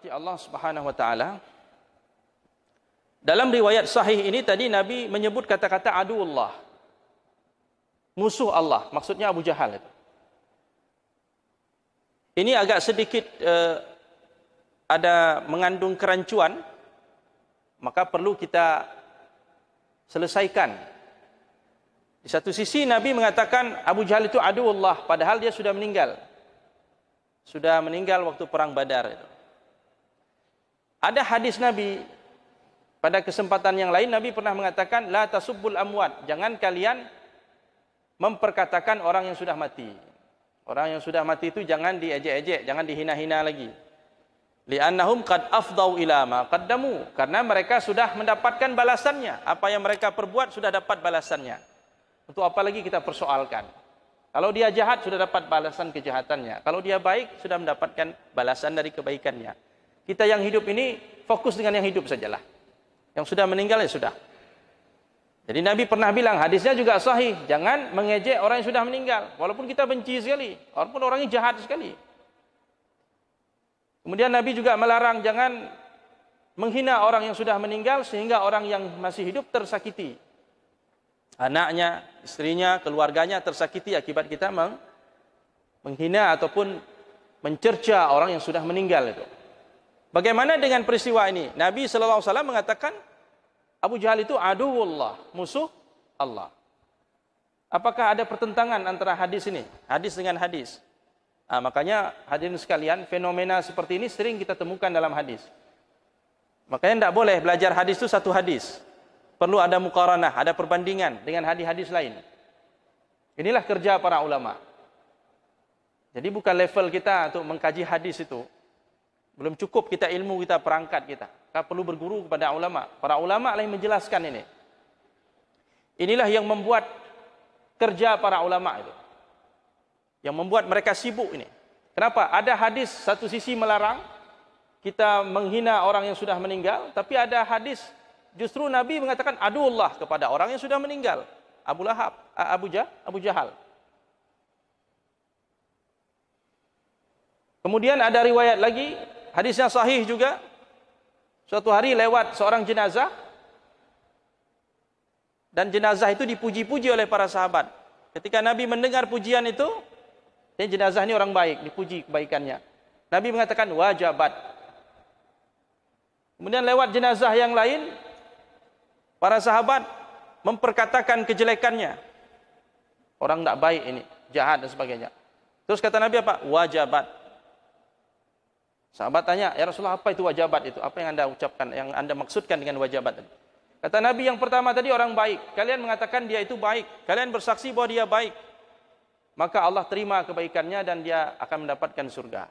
dirahmati Allah Subhanahu wa taala, dalam riwayat sahih ini tadi Nabi menyebut kata-kata aduullah, musuh Allah, maksudnya Abu Jahal itu. Ini agak sedikit ada mengandung kerancuan, maka perlu kita selesaikan. Di satu sisi Nabi mengatakan Abu Jahal itu aduullah, padahal dia sudah meninggal. Sudah meninggal waktu perang Badar itu. Ada hadis Nabi, pada kesempatan yang lain Nabi pernah mengatakan la tasubbul amwat, jangan kalian memperkatakan orang yang sudah mati. Orang yang sudah mati itu jangan diejek-ejek, jangan dihina-hina lagi. Li'annahum qad afdau ila ma qaddamu, karena mereka sudah mendapatkan balasannya. Apa yang mereka perbuat sudah dapat balasannya. Untuk apa lagi kita persoalkan? Kalau dia jahat sudah dapat balasan kejahatannya. Kalau dia baik sudah mendapatkan balasan dari kebaikannya. Kita yang hidup ini fokus dengan yang hidup sajalah. Yang sudah meninggal ya sudah. Jadi Nabi pernah bilang, hadisnya juga sahih, jangan mengejek orang yang sudah meninggal, walaupun kita benci sekali, walaupun orangnya jahat sekali. Kemudian Nabi juga melarang jangan menghina orang yang sudah meninggal sehingga orang yang masih hidup tersakiti. Anaknya, istrinya, keluarganya tersakiti akibat kita menghina ataupun mencerca orang yang sudah meninggal itu. Bagaimana dengan peristiwa ini? Nabi SAW mengatakan Abu Jahal itu aduwullah, musuh Allah. Apakah ada pertentangan antara hadis ini? Hadis dengan hadis. Makanya hadirin sekalian, fenomena seperti ini sering kita temukan dalam hadis. Makanya tidak boleh belajar hadis itu satu hadis. Perlu ada muqaranah, ada perbandingan dengan hadis-hadis lain. Inilah kerja para ulama. Jadi bukan level kita untuk mengkaji hadis itu. Belum cukup kita ilmu kita, perangkat kita. Kita perlu berguru kepada ulama. Para ulama lah yang menjelaskan ini. Inilah yang membuat kerja para ulama itu. Yang membuat mereka sibuk ini. Kenapa? Ada hadis satu sisi melarang kita menghina orang yang sudah meninggal, tapi ada hadis justru Nabi mengatakan aduullah kepada orang yang sudah meninggal. Abu Lahab, Abu Jahal. Kemudian ada riwayat lagi, hadisnya sahih juga. Suatu hari lewat seorang jenazah, dan jenazah itu dipuji-puji oleh para sahabat. Ketika Nabi mendengar pujian itu, jenazah ini orang baik, dipuji kebaikannya. Nabi mengatakan wajabat. Kemudian lewat jenazah yang lain, para sahabat memperkatakan kejelekannya. Orang tidak baik ini, jahat dan sebagainya. Terus kata Nabi apa? Wajabat. Sahabat tanya, ya Rasulullah, apa itu wajabat itu? Apa yang Anda ucapkan, yang Anda maksudkan dengan wajabat? Kata Nabi, yang pertama tadi orang baik. Kalian mengatakan dia itu baik. Kalian bersaksi bahwa dia baik. Maka Allah terima kebaikannya dan dia akan mendapatkan surga.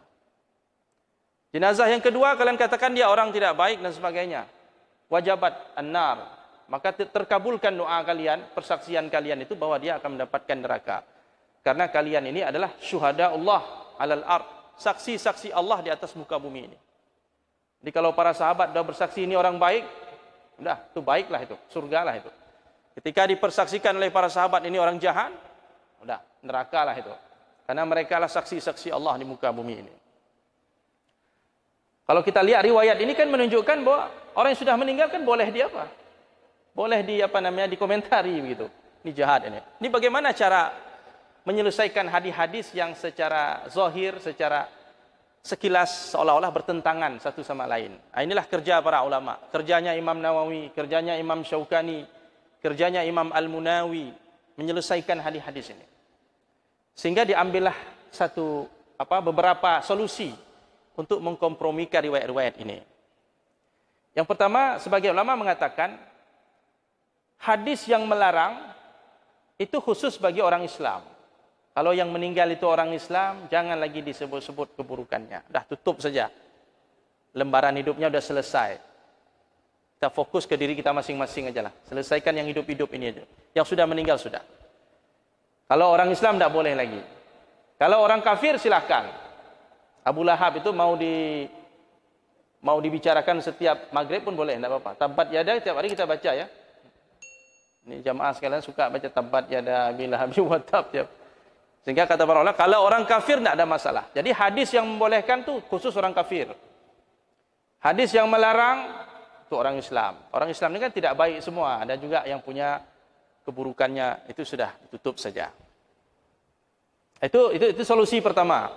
Jenazah yang kedua, kalian katakan dia orang tidak baik dan sebagainya. Wajabat an-nar. Maka terkabulkan doa kalian, persaksian kalian itu bahwa dia akan mendapatkan neraka. Karena kalian ini adalah syuhada Allah alal ard. Saksi-saksi Allah di atas muka bumi ini. Jadi kalau para sahabat sudah bersaksi ini orang baik, sudah, itu baiklah itu, surgalah itu. Ketika dipersaksikan oleh para sahabat ini orang jahat, sudah, nerakalah itu. Karena mereka lah saksi-saksi Allah di muka bumi ini. Kalau kita lihat riwayat ini kan menunjukkan bahwa orang yang sudah meninggal kan boleh di apa? Boleh di dikomentari begitu. Ini jahat ini. Ini bagaimana cara menyelesaikan hadis-hadis yang secara zahir, secara sekilas seolah-olah bertentangan satu sama lain. Inilah kerja para ulama. Kerjanya Imam Nawawi, kerjanya Imam Syaukani, kerjanya Imam Al-Munawi menyelesaikan hadis-hadis ini. Sehingga diambillah beberapa solusi untuk mengkompromikan riwayat-riwayat ini. Yang pertama, sebagai ulama mengatakan hadis yang melarang itu khusus bagi orang Islam. Kalau yang meninggal itu orang Islam, jangan lagi disebut-sebut keburukannya. Dah tutup saja. Lembaran hidupnya sudah selesai. Kita fokus ke diri kita masing-masing aja lah. Selesaikan yang hidup-hidup ini aja. Yang sudah meninggal sudah. Kalau orang Islam tidak boleh lagi. Kalau orang kafir silahkan. Abu Lahab itu mau dibicarakan setiap maghrib pun boleh, tidak apa-apa. Tabbat yada tiap hari kita baca ya. Ini jamaah sekalian suka baca tabbat yada Abi Lahab wa tab tiap. Sehingga kata para ulama, kalau orang kafir tidak ada masalah. Jadi hadis yang membolehkan tu khusus orang kafir. Hadis yang melarang itu orang Islam. Orang Islam ini kan tidak baik semua. Ada juga yang punya keburukannya, itu sudah tutup saja. Itu solusi pertama.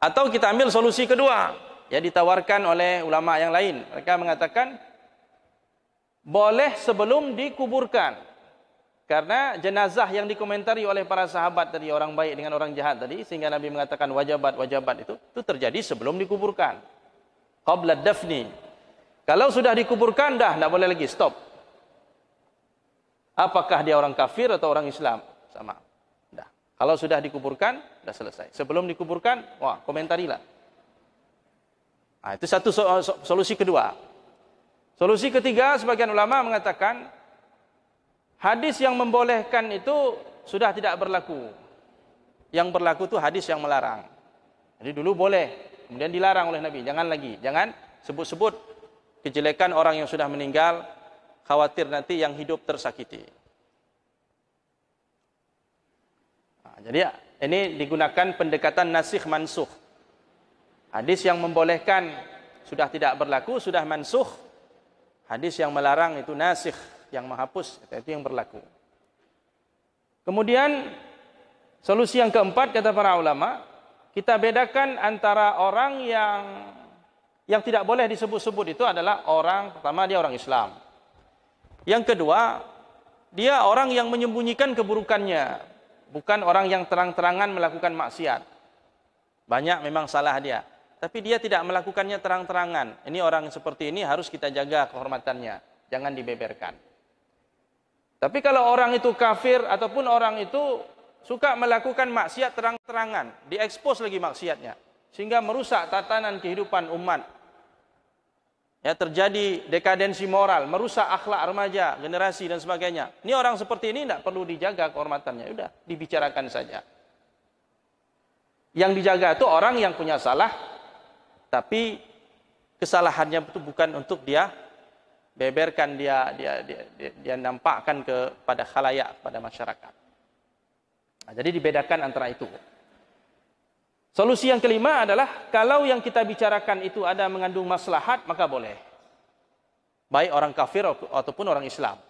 Atau kita ambil solusi kedua, yang ditawarkan oleh ulama yang lain. Mereka mengatakan boleh sebelum dikuburkan. Karena jenazah yang dikomentari oleh para sahabat tadi, orang baik dengan orang jahat tadi, sehingga Nabi mengatakan wajabat itu terjadi sebelum dikuburkan. Qabla dafni. Kalau sudah dikuburkan, dah tidak boleh lagi, stop. Apakah dia orang kafir atau orang Islam? Sama. Dah. Kalau sudah dikuburkan, dah selesai. Sebelum dikuburkan, wah, komentarilah. Nah, itu satu solusi kedua. Solusi ketiga, sebagian ulama mengatakan hadis yang membolehkan itu sudah tidak berlaku. Yang berlaku itu hadis yang melarang. Jadi dulu boleh, kemudian dilarang oleh Nabi. Jangan lagi, jangan sebut-sebut kejelekan orang yang sudah meninggal, khawatir nanti yang hidup tersakiti. Nah, jadi ini digunakan pendekatan nasikh mansukh. Hadis yang membolehkan sudah tidak berlaku, sudah mansukh. Hadis yang melarang itu nasikh, yang menghapus, itu yang berlaku. Kemudian solusi yang keempat, kata para ulama, kita bedakan antara orang yang tidak boleh disebut-sebut itu adalah orang, pertama dia orang Islam. Yang kedua, dia orang yang menyembunyikan keburukannya, bukan orang yang terang-terangan melakukan maksiat. Banyak memang salah dia, tapi dia tidak melakukannya terang-terangan. Ini orang seperti ini harus kita jaga kehormatannya, jangan dibeberkan. Tapi kalau orang itu kafir ataupun orang itu suka melakukan maksiat terang-terangan, diekspos lagi maksiatnya, sehingga merusak tatanan kehidupan umat. Ya, terjadi dekadensi moral, merusak akhlak remaja, generasi dan sebagainya. Ini orang seperti ini tidak perlu dijaga kehormatannya, sudah dibicarakan saja. Yang dijaga itu orang yang punya salah, tapi kesalahannya itu bukan untuk dia beberkan, dia nampakkan kepada khalayak, pada masyarakat. Nah, jadi dibedakan antara itu. Solusi yang kelima adalah kalau yang kita bicarakan itu ada mengandung maslahat, maka boleh. Baik orang kafir ataupun orang Islam.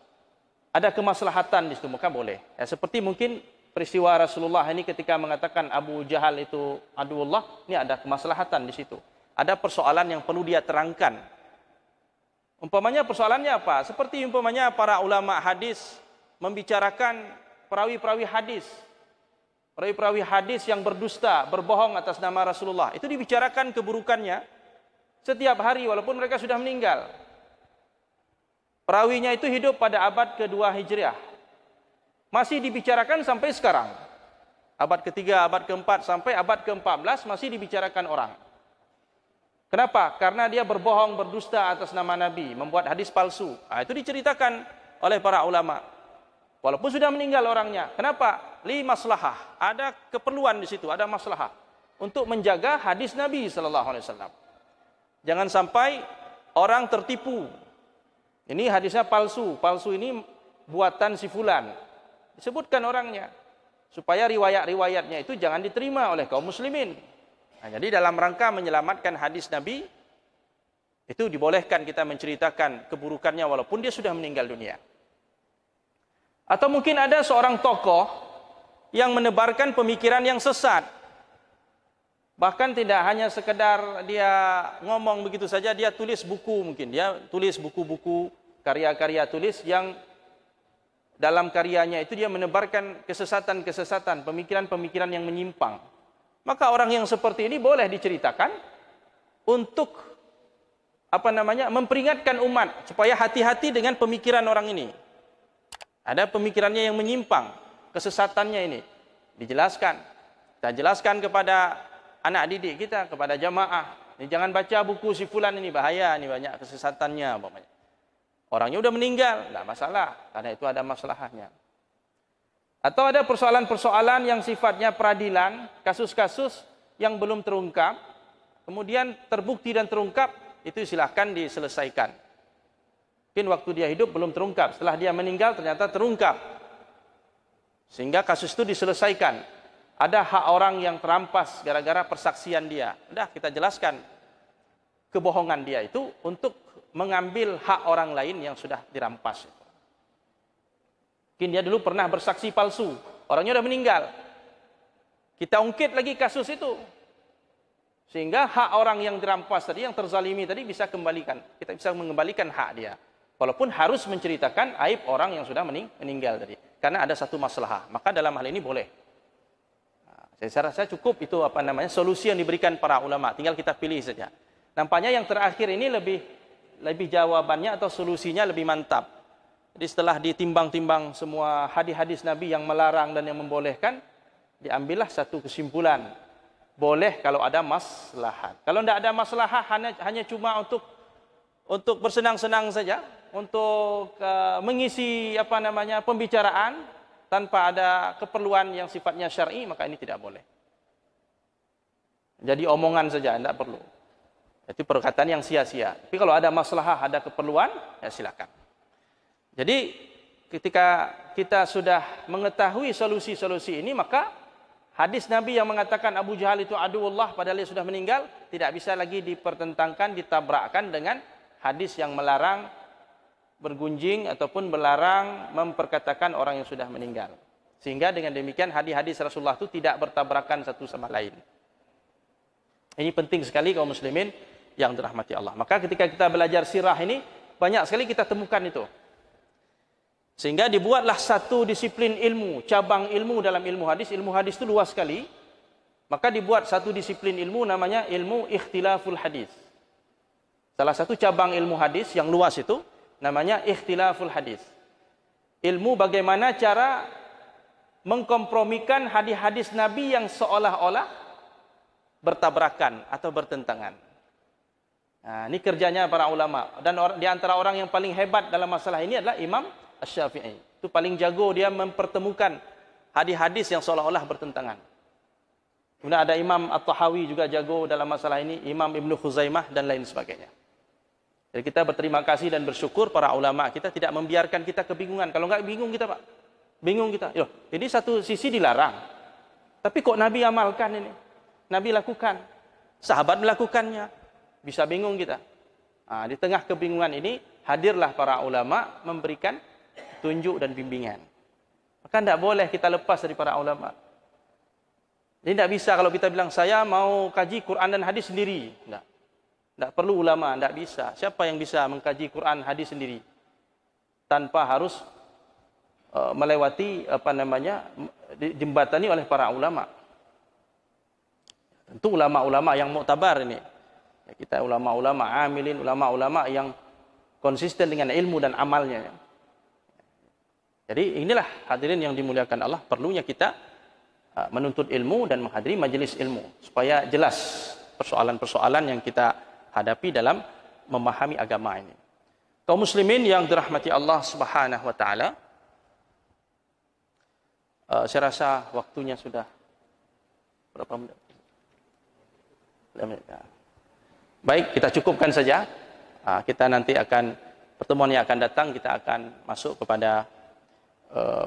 Ada kemaslahatan di situ, maka boleh. Ya, seperti mungkin peristiwa Rasulullah ini ketika mengatakan Abu Jahal itu aduullah, ini ada kemaslahatan di situ. Ada persoalan yang perlu dia terangkan. Umpamanya persoalannya apa? Seperti umpamanya para ulama hadis membicarakan perawi-perawi hadis. Perawi-perawi hadis yang berdusta, berbohong atas nama Rasulullah. Itu dibicarakan keburukannya setiap hari walaupun mereka sudah meninggal. Perawinya itu hidup pada abad kedua Hijriah. Masih dibicarakan sampai sekarang. Abad ketiga, abad keempat, sampai abad ke-14 masih dibicarakan orang. Kenapa? Karena dia berbohong, berdusta atas nama Nabi, membuat hadis palsu. Nah, itu diceritakan oleh para ulama. Walaupun sudah meninggal orangnya. Kenapa? Li maslahah. Ada keperluan di situ, ada maslahah untuk menjaga hadis Nabi sallallahu alaihi wasallam. Jangan sampai orang tertipu. Ini hadisnya palsu. Palsu ini buatan si fulan. Disebutkan orangnya supaya riwayat-riwayatnya itu jangan diterima oleh kaum muslimin. Nah, jadi dalam rangka menyelamatkan hadis Nabi itu dibolehkan kita menceritakan keburukannya walaupun dia sudah meninggal dunia. Atau mungkin ada seorang tokoh yang menebarkan pemikiran yang sesat. Bahkan tidak hanya sekedar dia ngomong begitu saja, dia tulis buku mungkin. Dia tulis buku-buku, karya-karya tulis yang dalam karyanya itu dia menebarkan kesesatan-kesesatan, pemikiran-pemikiran yang menyimpang. Maka orang yang seperti ini boleh diceritakan untuk memperingatkan umat supaya hati-hati dengan pemikiran orang ini. Ada pemikirannya yang menyimpang, kesesatannya ini dijelaskan. Kita jelaskan kepada anak didik kita, kepada jamaah. Ini jangan baca buku si fulan ini, bahaya, ini banyak kesesatannya. Orangnya udah meninggal, tidak masalah, karena itu ada masalahnya. Atau ada persoalan-persoalan yang sifatnya peradilan, kasus-kasus yang belum terungkap, kemudian terbukti dan terungkap, itu silahkan diselesaikan. Mungkin waktu dia hidup belum terungkap, setelah dia meninggal ternyata terungkap. Sehingga kasus itu diselesaikan. Ada hak orang yang terampas gara-gara persaksian dia. Sudah kita jelaskan kebohongan dia itu untuk mengambil hak orang lain yang sudah dirampas. Mungkin dia dulu pernah bersaksi palsu, orangnya sudah meninggal. Kita ungkit lagi kasus itu, sehingga hak orang yang dirampas tadi, yang terzalimi tadi bisa kembalikan. Kita bisa mengembalikan hak dia, walaupun harus menceritakan aib orang yang sudah meninggal tadi, karena ada satu masalah. Maka dalam hal ini boleh. Saya rasa cukup itu solusi yang diberikan para ulama. Tinggal kita pilih saja. Nampaknya yang terakhir ini lebih jawabannya atau solusinya lebih mantap. Jadi setelah ditimbang-timbang semua hadis-hadis Nabi yang melarang dan yang membolehkan, diambillah satu kesimpulan. Boleh kalau ada maslahat. Kalau tidak ada maslahat, hanya cuma untuk bersenang-senang saja, untuk mengisi pembicaraan tanpa ada keperluan yang sifatnya syar'i, maka ini tidak boleh. Jadi omongan saja, tidak perlu. Itu perkataan yang sia-sia. Tapi kalau ada maslahah, ada keperluan, ya silakan. Jadi ketika kita sudah mengetahui solusi-solusi ini, maka hadis Nabi yang mengatakan Abu Jahal itu aduwullah padahal dia sudah meninggal, tidak bisa lagi dipertentangkan, ditabrakkan dengan hadis yang melarang bergunjing ataupun melarang memperkatakan orang yang sudah meninggal. Sehingga dengan demikian hadis-hadis Rasulullah itu tidak bertabrakan satu sama lain. Ini penting sekali kaum muslimin yang dirahmati Allah. Maka ketika kita belajar sirah ini, banyak sekali kita temukan itu. Sehingga dibuatlah satu disiplin ilmu, cabang ilmu dalam ilmu hadis. Ilmu hadis itu luas sekali. Maka dibuat satu disiplin ilmu namanya ilmu ikhtilaful hadis. Salah satu cabang ilmu hadis yang luas itu namanya ikhtilaful hadis. Ilmu bagaimana cara mengkompromikan hadis-hadis Nabi yang seolah-olah bertabrakan atau bertentangan. Nah, ini kerjanya para ulama. Dan di antara orang yang paling hebat dalam masalah ini adalah Imam Asy-Syafi'i. Itu paling jago, dia mempertemukan hadis-hadis yang seolah-olah bertentangan. Kemudian ada Imam At-Tahawi juga jago dalam masalah ini, Imam Ibnu Khuzaimah dan lain sebagainya. Jadi kita berterima kasih dan bersyukur para ulama kita tidak membiarkan kita kebingungan. Kalau enggak bingung kita, Pak. Bingung kita. Yoh, ini satu sisi dilarang. Tapi kok Nabi amalkan ini? Nabi lakukan. Sahabat melakukannya. Bisa bingung kita. Nah, di tengah kebingungan ini hadirlah para ulama memberikan tunjuk dan bimbingan. Maka tidak boleh kita lepas dari para ulama. Jadi tidak bisa kalau kita bilang saya mau kaji Quran dan hadis sendiri. Tidak perlu ulama, tidak bisa. Siapa yang bisa mengkaji Quran hadis sendiri tanpa harus melewati jembatani oleh para ulama? Tentu ulama-ulama yang muktabar ini. Ya, kita ulama-ulama amilin, ulama-ulama yang konsisten dengan ilmu dan amalnya. Jadi inilah hadirin yang dimuliakan Allah, perlunya kita menuntut ilmu dan menghadiri majelis ilmu supaya jelas persoalan-persoalan yang kita hadapi dalam memahami agama ini. Kaum muslimin yang dirahmati Allah Subhanahu wa taala, saya rasa waktunya sudah berapa menit? Baik, kita cukupkan saja. Kita nanti akan pertemuan yang akan datang kita akan masuk kepada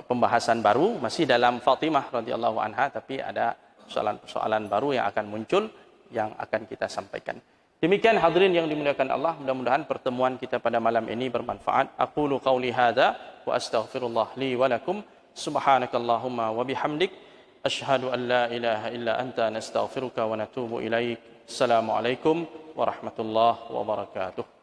pembahasan baru masih dalam Fatimah radhiyallahu anha, tapi ada persoalan-persoalan baru yang akan muncul yang akan kita sampaikan. Demikian hadirin yang dimuliakan Allah, mudah-mudahan pertemuan kita pada malam ini bermanfaat. Aqulu qauli hadza wa astaghfirullah li wa lakum. Subhanakallahumma wa bihamdik asyhadu an la ilaha illa anta nastaghfiruka wa natubu ilaik. Assalamualaikum warahmatullahi wabarakatuh.